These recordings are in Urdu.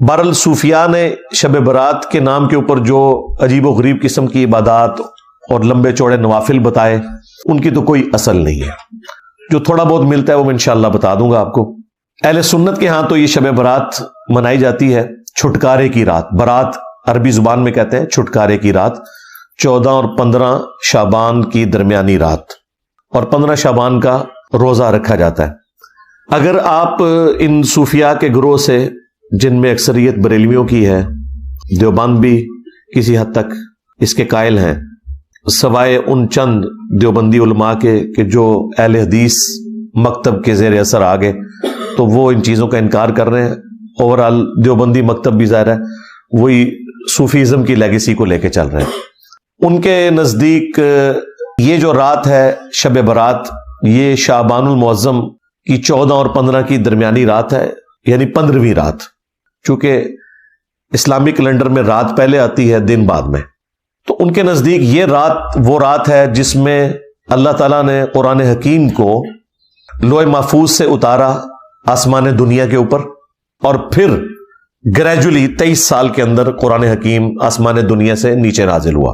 بہرحال صوفیاء نے شب برات کے نام کے اوپر جو عجیب و غریب قسم کی عبادات اور لمبے چوڑے نوافل بتائے، ان کی تو کوئی اصل نہیں ہے۔ جو تھوڑا بہت ملتا ہے وہ میں انشاءاللہ بتا دوں گا آپ کو۔ اہل سنت کے ہاں تو یہ شب برات منائی جاتی ہے چھٹکارے کی رات۔ برات عربی زبان میں کہتے ہیں چھٹکارے کی رات، 14 اور 15 شعبان کی درمیانی رات، اور 15 شعبان کا روزہ رکھا جاتا ہے۔ اگر آپ ان صوفیاء کے گروہ سے، جن میں اکثریت بریلویوں کی ہے، دیوبند بھی کسی حد تک اس کے قائل ہیں، سوائے ان چند دیوبندی علماء کے کہ جو اہل حدیث مکتب کے زیر اثر آ گئے، تو وہ ان چیزوں کا انکار کر رہے ہیں۔ اوورال دیوبندی مکتب بھی ظاہر ہے وہی صوفیزم کی لیگیسی کو لے کے چل رہے ہیں۔ ان کے نزدیک یہ جو رات ہے شب برات، یہ شعبان المعظم کی 14 اور 15 کی درمیانی رات ہے، یعنی 15ویں رات، چونکہ اسلامی کیلنڈر میں رات پہلے آتی ہے دن بعد میں۔ تو ان کے نزدیک یہ رات وہ رات ہے جس میں اللہ تعالیٰ نے قرآن حکیم کو لوح محفوظ سے اتارا آسمان دنیا کے اوپر، اور پھر گریجولی 23 سال کے اندر قرآن حکیم آسمان دنیا سے نیچے نازل ہوا۔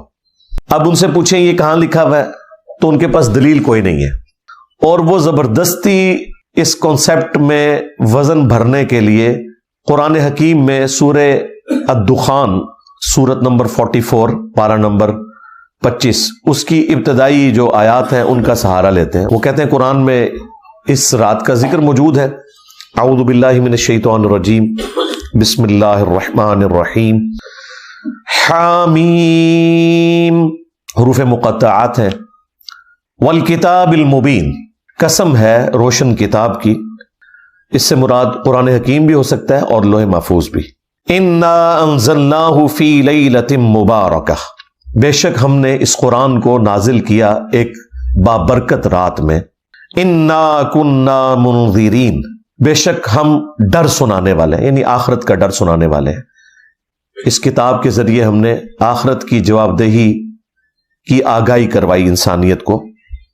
اب ان سے پوچھیں یہ کہاں لکھا ہوا ہے، تو ان کے پاس دلیل کوئی نہیں ہے، اور وہ زبردستی اس کانسیپٹ میں وزن بھرنے کے لیے قرآن حکیم میں سورہ الدخان، سورت نمبر 44، پارہ نمبر 25، اس کی ابتدائی جو آیات ہیں ان کا سہارا لیتے ہیں۔ وہ کہتے ہیں قرآن میں اس رات کا ذکر موجود ہے۔ اعوذ باللہ من الشیطان الرجیم، بسم اللہ الرحمن الرحیم، حامیم، حروف مقطعات ہیں، والکتاب المبین، قسم ہے روشن کتاب کی۔ اس سے مراد قرآن حکیم بھی ہو سکتا ہے اور لوح محفوظ بھی۔ انا انزلناہ فی لیلۃ مبارکہ، بے شک ہم نے اس قرآن کو نازل کیا ایک بابرکت رات میں۔ انا کنا منذرین، بے شک ہم ڈر سنانے والے ہیں، یعنی آخرت کا ڈر سنانے والے ہیں۔ اس کتاب کے ذریعے ہم نے آخرت کی جواب دہی کی آگاہی کروائی انسانیت کو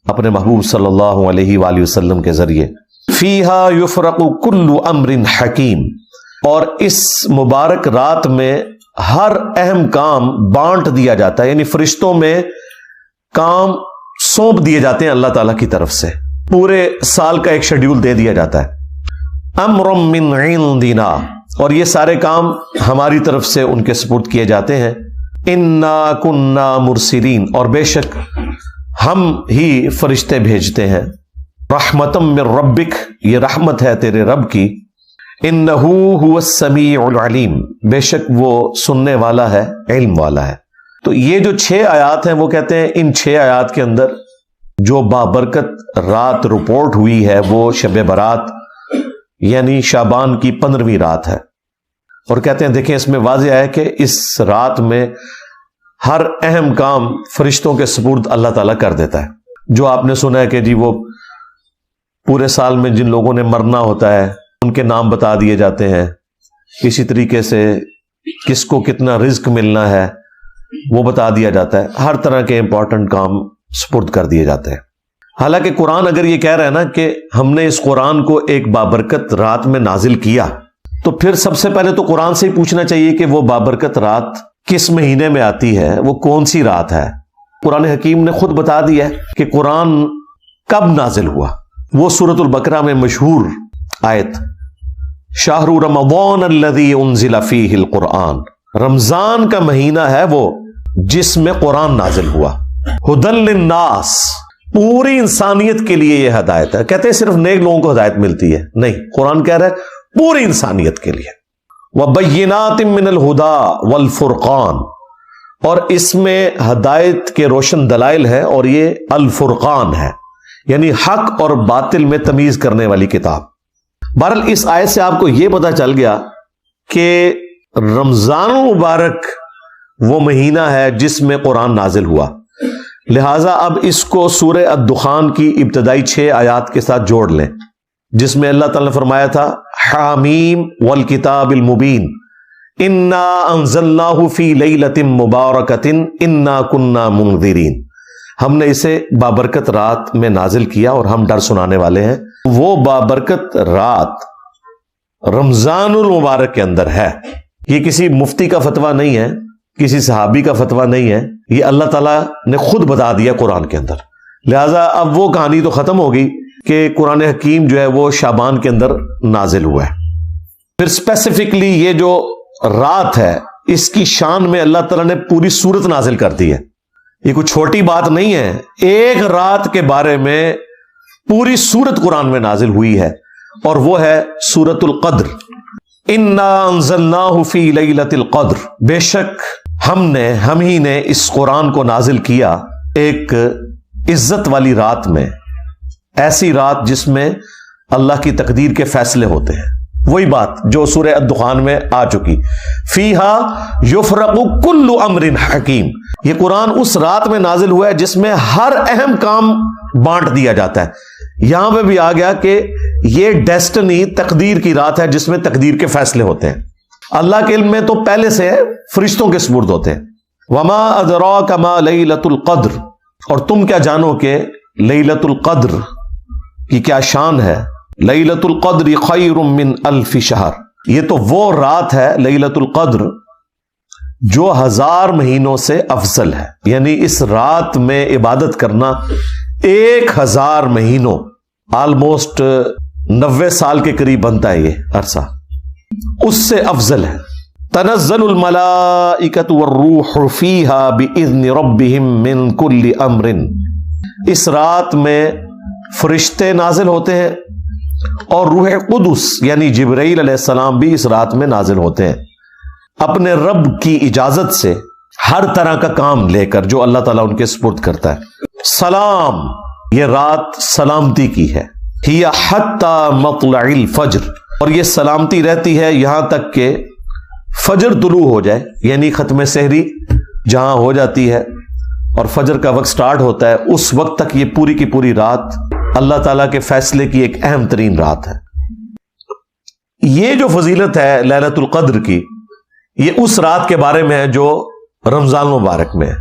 اپنے محبوب صلی اللہ علیہ وآلہ وسلم کے ذریعے۔ فیہا یفرق کل امر حکیم، اور اس مبارک رات میں ہر اہم کام بانٹ دیا جاتا ہے، یعنی فرشتوں میں کام سونپ دیے جاتے ہیں اللہ تعالیٰ کی طرف سے، پورے سال کا ایک شیڈیول دے دیا جاتا ہے۔ امر من عندنا، اور یہ سارے کام ہماری طرف سے ان کے سپرد کیے جاتے ہیں۔ انا کنا مرسلین، اور بے شک ہم ہی فرشتے بھیجتے ہیں۔ رحمتم من ربک، یہ رحمت ہے تیرے رب کی۔ انہ هو السمیع العلیم، بے شک وہ سننے والا ہے، علم والا ہے۔ تو یہ جو 6 آیات ہیں، وہ کہتے ہیں ان 6 آیات کے اندر جو بابرکت رات رپورٹ ہوئی ہے وہ شب برات، یعنی شعبان کی 15ویں رات ہے۔ اور کہتے ہیں دیکھیں اس میں واضح ہے کہ اس رات میں ہر اہم کام فرشتوں کے سپرد اللہ تعالیٰ کر دیتا ہے۔ جو آپ نے سنا ہے کہ جی وہ پورے سال میں جن لوگوں نے مرنا ہوتا ہے ان کے نام بتا دیے جاتے ہیں، اسی طریقے سے کس کو کتنا رزق ملنا ہے وہ بتا دیا جاتا ہے، ہر طرح کے امپورٹنٹ کام سپرد کر دیے جاتے ہیں۔ حالانکہ قرآن اگر یہ کہہ رہا ہے نا کہ ہم نے اس قرآن کو ایک بابرکت رات میں نازل کیا، تو پھر سب سے پہلے تو قرآن سے ہی پوچھنا چاہیے کہ وہ بابرکت رات کس مہینے میں آتی ہے، وہ کون سی رات ہے۔ قرآن حکیم نے خود بتا دیا ہے کہ قرآن کب نازل ہوا۔ وہ سورۃ البقرہ میں مشہور آیت، شہر رمضان الذی انزل فیہ القرآن، رمضان کا مہینہ ہے وہ جس میں قرآن نازل ہوا۔ ھدی للناس، پوری انسانیت کے لیے یہ ہدایت ہے۔ کہتے ہیں صرف نیک لوگوں کو ہدایت ملتی ہے، نہیں، قرآن کہہ رہا ہے پوری انسانیت کے لیے۔ وَبَيِّنَاتٍ مِّنَ الْهُدَى وَالْفُرْقَانِ، اور اس میں ہدایت کے روشن دلائل ہے، اور یہ الفرقان ہے، یعنی حق اور باطل میں تمیز کرنے والی کتاب۔ بہرحال اس آیت سے آپ کو یہ پتہ چل گیا کہ رمضان مبارک وہ مہینہ ہے جس میں قرآن نازل ہوا۔ لہٰذا اب اس کو سورہ الدخان کی ابتدائی 6 آیات کے ساتھ جوڑ لیں، جس میں اللہ تعالیٰ نے فرمایا تھا حامیم والکتاب المبین، انا انزلناہ فی لیلۃ مبارکۃ انا کنا منذرین، ہم نے اسے بابرکت رات میں نازل کیا اور ہم ڈر سنانے والے ہیں۔ وہ بابرکت رات رمضان المبارک کے اندر ہے. یہ کسی مفتی کا فتویٰ نہیں ہے، کسی صحابی کا فتویٰ نہیں ہے، یہ اللہ تعالیٰ نے خود بتا دیا قرآن کے اندر. لہٰذا اب وہ کہانی تو ختم ہوگی کہ قرآن حکیم جو ہے وہ شعبان کے اندر نازل ہوا ہے. پھر اسپیسیفکلی یہ جو رات ہے اس کی شان میں اللہ تعالیٰ نے پوری سورت نازل کر دی ہے. یہ کوئی چھوٹی بات نہیں ہے، ایک رات کے بارے میں پوری سورت قرآن میں نازل ہوئی ہے، اور وہ ہے سورۃ القدر. انا انزلناہ فی لیلۃ القدر، بے شک ہم ہی نے اس قرآن کو نازل کیا ایک عزت والی رات میں، ایسی رات جس میں اللہ کی تقدیر کے فیصلے ہوتے ہیں. وہی بات جو سورہ الدخان میں آ چکی، فیہا یفرق کل امر حکیم. یہ قرآن اس رات میں نازل ہوا ہے جس میں ہر اہم کام بانٹ دیا جاتا ہے. یہاں پہ بھی آ گیا کہ یہ ڈیسٹنی تقدیر کی رات ہے جس میں تقدیر کے فیصلے ہوتے ہیں. اللہ کے علم میں تو پہلے سے فرشتوں کے سپرد ہوتے ہیں. وما ادراک ما لیلۃ القدر، اور تم کیا جانو کہ لیلۃ القدر کی کیا شان ہے. لیلۃ القدر خیر من الف شہر، یہ تو وہ رات ہے لیلۃ القدر جو 1000 مہینوں سے افضل ہے. یعنی اس رات میں عبادت کرنا 1000 مہینوں، آلموسٹ 90 سال کے قریب بنتا ہے یہ عرصہ، اس سے افضل ہے. تنزل الملائکۃ والروح فیہا باذن ربہم من کل امر، اس رات میں فرشتے نازل ہوتے ہیں اور روح قدس یعنی جبرائیل علیہ السلام بھی اس رات میں نازل ہوتے ہیں اپنے رب کی اجازت سے، ہر طرح کا کام لے کر جو اللہ تعالیٰ ان کے سپرد کرتا ہے. سلام، یہ رات سلامتی کی ہے. ہی حتی مطلع الفجر، اور یہ سلامتی رہتی ہے یہاں تک کہ فجر طلوع ہو جائے، یعنی ختم سحری جہاں ہو جاتی ہے اور فجر کا وقت سٹارٹ ہوتا ہے، اس وقت تک یہ پوری کی پوری رات اللہ تعالیٰ کے فیصلے کی ایک اہم ترین رات ہے. یہ جو فضیلت ہے لیلۃ القدر کی، یہ اس رات کے بارے میں ہے جو رمضان مبارک میں ہے.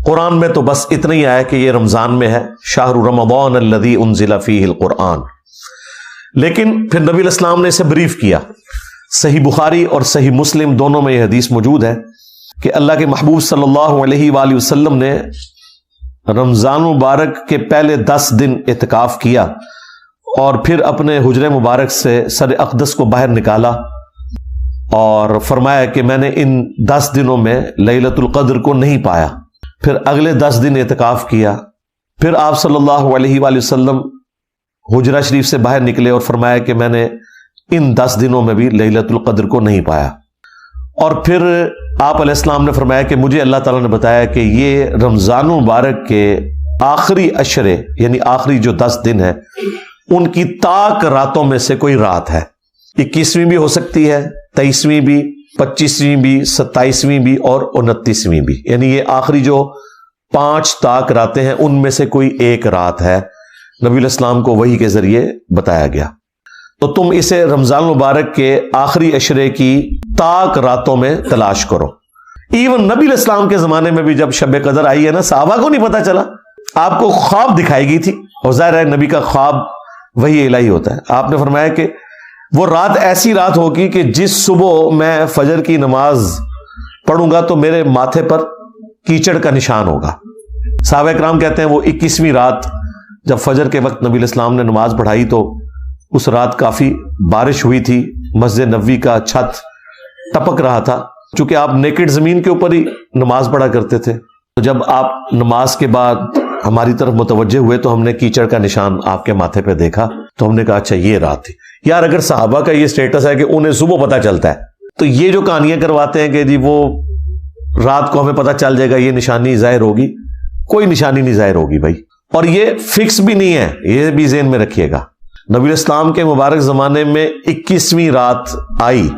قرآن میں تو بس اتنا ہی آیا کہ یہ رمضان میں ہے، شہر رمضان الذی انزل فیہ القرآن. لیکن پھر نبی علیہ السلام نے اسے بریف کیا. صحیح بخاری اور صحیح مسلم دونوں میں یہ حدیث موجود ہے کہ اللہ کے محبوب صلی اللہ علیہ وآلہ وسلم نے رمضان مبارک کے پہلے 10 دن اعتکاف کیا اور پھر اپنے حجرے مبارک سے سر اقدس کو باہر نکالا اور فرمایا کہ میں نے ان 10 دنوں میں لیلۃ القدر کو نہیں پایا. پھر اگلے 10 دن اعتکاف کیا، پھر آپ صلی اللہ علیہ وآلہ وسلم حجرہ شریف سے باہر نکلے اور فرمایا کہ میں نے ان 10 دنوں میں بھی لیلۃ القدر کو نہیں پایا. اور پھر آپ علیہ السلام نے فرمایا کہ مجھے اللہ تعالیٰ نے بتایا کہ یہ رمضان مبارک کے آخری عشرے یعنی آخری جو 10 دن ہیں ان کی طاق راتوں میں سے کوئی رات ہے. 21ویں بھی ہو سکتی ہے، 23ویں بھی، 25ویں بھی، 27ویں بھی اور 29ویں بھی، یعنی یہ آخری جو 5 طاق راتیں ہیں ان میں سے کوئی ایک رات ہے. نبی علیہ السلام کو وحی کے ذریعے بتایا گیا. تو تم اسے رمضان مبارک کے آخری عشرے کی طاق راتوں میں تلاش کرو. ایون نبی علیہ السلام کے زمانے میں بھی جب شب قدر آئی ہے نا، صحابہ کو نہیں پتا چلا. آپ کو خواب دکھائی گئی تھی، اور ظاہر ہے نبی کا خواب وحی الہی ہوتا ہے. آپ نے فرمایا کہ وہ رات ایسی رات ہوگی کہ جس صبح میں فجر کی نماز پڑھوں گا تو میرے ماتھے پر کیچڑ کا نشان ہوگا. صحابہ کرام کہتے ہیں وہ 21ویں رات جب فجر کے وقت نبی علیہ السلام نے نماز پڑھائی تو اس رات کافی بارش ہوئی تھی، مسجد نبوی کا چھت ٹپک رہا تھا. چونکہ آپ نیکڈ زمین کے اوپر ہی نماز پڑھا کرتے تھے، تو جب آپ نماز کے بعد ہماری طرف متوجہ ہوئے تو ہم نے کیچڑ کا نشان آپ کے ماتھے پہ دیکھا، تو ہم نے کہا اچھا یہ رات تھی. یار اگر صحابہ کا یہ سٹیٹس ہے کہ انہیں صبح پتہ چلتا ہے، تو یہ جو کہانیاں کرواتے ہیں کہ جی وہ رات کو ہمیں پتہ چل جائے گا، یہ نشانی ظاہر ہوگی، کوئی نشانی نہیں ظاہر ہوگی بھائی. اور یہ فکس بھی نہیں ہے، یہ بھی ذہن میں رکھیے گا. نبی علیہ السلام کے مبارک زمانے میں 21ویں رات آئی،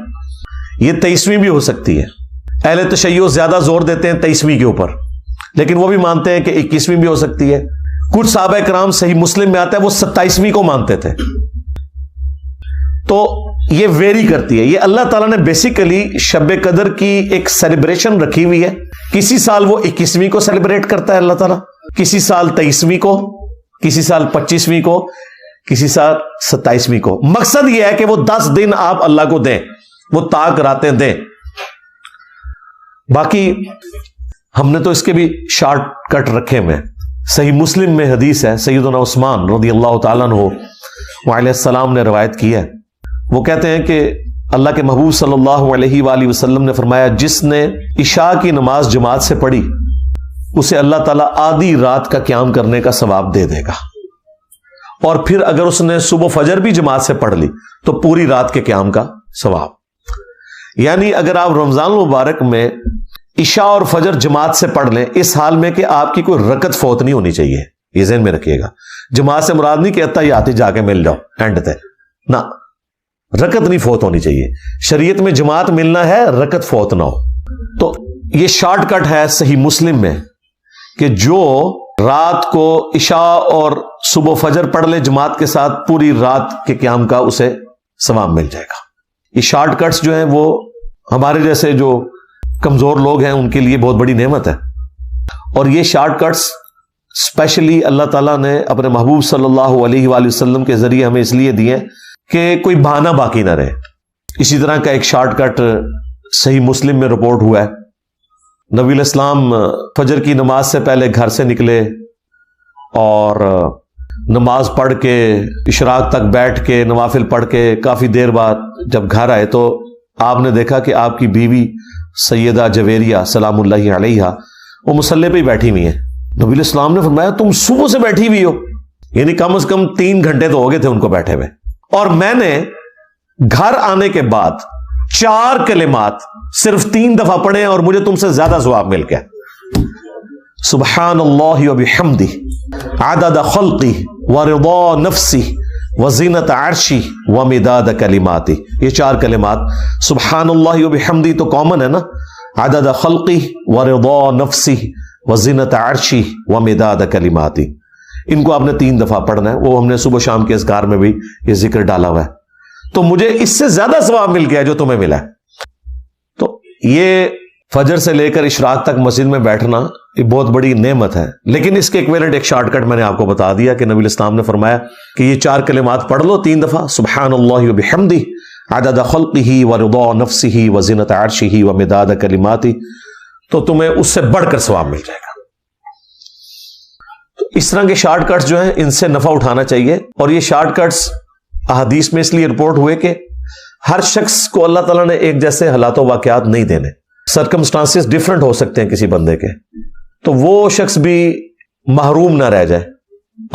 یہ 23ویں بھی ہو سکتی ہے. اہل تشیع زیادہ زور دیتے ہیں 23ویں کے اوپر، لیکن وہ بھی مانتے ہیں کہ 21ویں بھی ہو سکتی ہے. کچھ صحابہ کرام صحیح مسلم میں آتا ہے وہ 27ویں کو مانتے تھے. تو یہ ویری کرتی ہے. یہ اللہ تعالیٰ نے بیسیکلی شب قدر کی ایک سیلیبریشن رکھی ہوئی ہے. کسی سال وہ 21ویں کو سیلیبریٹ کرتا ہے اللہ تعالیٰ، کسی سال 23ویں کو، کسی سال 25ویں کو. کسی سال 27ویں کو. مقصد یہ ہے کہ وہ 10 دن آپ اللہ کو دیں, وہ طاق راتیں دیں. باقی ہم نے تو اس کے بھی شارٹ کٹ رکھے ہوئے. صحیح مسلم میں حدیث ہے, سیدنا عثمان رضی اللہ تعالیٰ عنہ علیہ السلام نے روایت کی ہے. وہ کہتے ہیں کہ اللہ کے محبوب صلی اللہ علیہ وآلہ وسلم نے فرمایا, جس نے عشاء کی نماز جماعت سے پڑھی اسے اللہ تعالیٰ آدھی رات کا قیام کرنے کا ثواب دے دے گا, اور پھر اگر اس نے صبح فجر بھی جماعت سے پڑھ لی تو پوری رات کے قیام کا ثواب. یعنی اگر آپ رمضان المبارک میں عشاء اور فجر جماعت سے پڑھ لیں, اس حال میں کہ آپ کی کوئی رکعت فوت نہیں ہونی چاہیے, یہ ذہن میں رکھیے گا. جماعت سے مراد نہیں کہتا یہ آتی جا کے مل جاؤ اینڈ تے, نہ, رکعت نہیں فوت ہونی چاہیے. شریعت میں جماعت ملنا ہے, رکعت فوت نہ ہو. تو یہ شارٹ کٹ ہے صحیح مسلم میں کہ جو رات کو عشاء اور صبح فجر پڑھ لے جماعت کے ساتھ, پوری رات کے قیام کا اسے ثواب مل جائے گا. یہ شارٹ کٹس جو ہیں وہ ہمارے جیسے جو کمزور لوگ ہیں ان کے لیے بہت بڑی نعمت ہے. اور یہ شارٹ کٹس اسپیشلی اللہ تعالیٰ نے اپنے محبوب صلی اللہ علیہ وآلہ وسلم کے ذریعے ہمیں اس لیے دیے کہ کوئی بہانہ باقی نہ رہے. اسی طرح کا ایک شارٹ کٹ صحیح مسلم میں رپورٹ ہوا ہے. نبی علیہ السلام فجر کی نماز سے پہلے گھر سے نکلے اور نماز پڑھ کے اشراق تک بیٹھ کے نوافل پڑھ کے کافی دیر بعد جب گھر آئے تو آپ نے دیکھا کہ آپ کی بیوی سیدہ جویریہ سلام اللہ علیہا وہ مصلی پہ ہی بیٹھی ہوئی ہیں. نبی علیہ السلام نے فرمایا تم صبح سے بیٹھی ہوئی ہو, یعنی کم از کم 3 گھنٹے تو ہو گئے تھے ان کو بیٹھے ہوئے, اور میں نے گھر آنے کے بعد 4 کلمات صرف 3 دفعہ پڑھے اور مجھے تم سے زیادہ ثواب مل گیا. سبحان اللہ وبحمدہ عدد خلقہ ورضا نفسہ وزینت عرشہ ومداد کلماتہ. یہ 4 کلمات سبحان اللہ وبحمدہ تو کامن ہے نا, عدد خلقہ ورضا نفسہ وزینت عرشہ ومداد کلماتہ, ان کو آپ نے 3 دفعہ پڑھنا ہے. وہ ہم نے صبح شام کے اذکار میں بھی یہ ذکر ڈالا ہوا ہے. تو مجھے اس سے زیادہ ثواب مل گیا جو تمہیں ملا ہے. تو یہ فجر سے لے کر اشراق تک مسجد میں بیٹھنا یہ بہت بڑی نعمت ہے. لیکن اس کے ایکویلنٹ ایک شارٹ کٹ میں نے آپ کو بتا دیا کہ نبی علیہ السلام نے فرمایا کہ یہ 4 کلمات پڑھ لو 3 دفعہ, سبحان اللہ وبحمدہ عدد خلقہ ورضا نفسہ وزینت عرشہ ومداد کلماتہ, تو تمہیں اس سے بڑھ کر ثواب مل جائے گا. تو اس طرح کے شارٹ کٹس جو ہیں ان سے نفع اٹھانا چاہیے. اور یہ شارٹ کٹس احادیث میں اس لیے رپورٹ ہوئے کہ ہر شخص کو اللہ تعالیٰ نے ایک جیسے حالات و واقعات نہیں دینے, سرکمسٹانسز ڈفرنٹ ہو سکتے ہیں کسی بندے کے, تو وہ شخص بھی محروم نہ رہ جائے.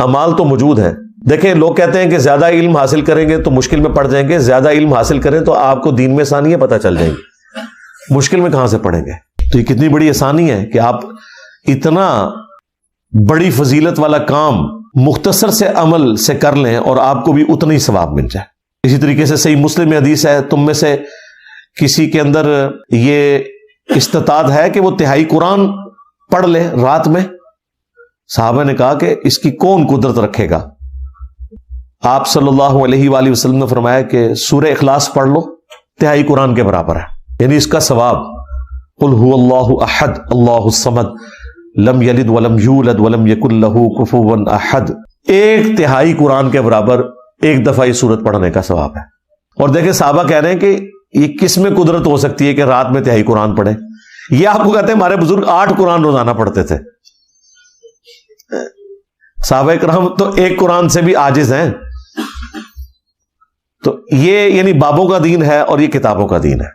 اعمال تو موجود ہیں. دیکھیں لوگ کہتے ہیں کہ زیادہ علم حاصل کریں گے تو مشکل میں پڑ جائیں گے, زیادہ علم حاصل کریں تو آپ کو دین میں آسانیاں پتہ چل جائیں گی, مشکل میں کہاں سے پڑیں گے. تو یہ کتنی بڑی آسانی ہے کہ آپ اتنا بڑی فضیلت والا کام مختصر سے عمل سے کر لیں اور آپ کو بھی اتنا ہی ثواب مل جائے. اسی طریقے سے صحیح مسلم میں حدیث ہے, تم میں سے کسی کے اندر یہ استطاعت ہے کہ وہ 1/3 قرآن پڑھ لے رات میں. صحابہ نے کہا کہ اس کی کون قدرت رکھے گا. آپ صلی اللہ علیہ وآلہ وسلم نے فرمایا کہ سورہ اخلاص پڑھ لو 1/3 قرآن کے برابر ہے, یعنی اس کا ثواب. قل هو اللہ احد اللہ الصمد لم یلد ولم یولد ولم یکن لہ کفوا احد, 1/3 قرآن کے برابر ایک دفعہ یہ سورت پڑھنے کا ثواب ہے. اور دیکھیں صحابہ کہہ رہے ہیں کہ یہ کس میں قدرت ہو سکتی ہے کہ رات میں 1/3 قرآن پڑھے. یہ آپ کو کہتے ہیں ہمارے بزرگ 8 قرآن روزانہ پڑھتے تھے. صحابہ کرام تو 1 قرآن سے بھی عاجز ہیں. تو یہ یعنی بابوں کا دین ہے اور یہ کتابوں کا دین ہے.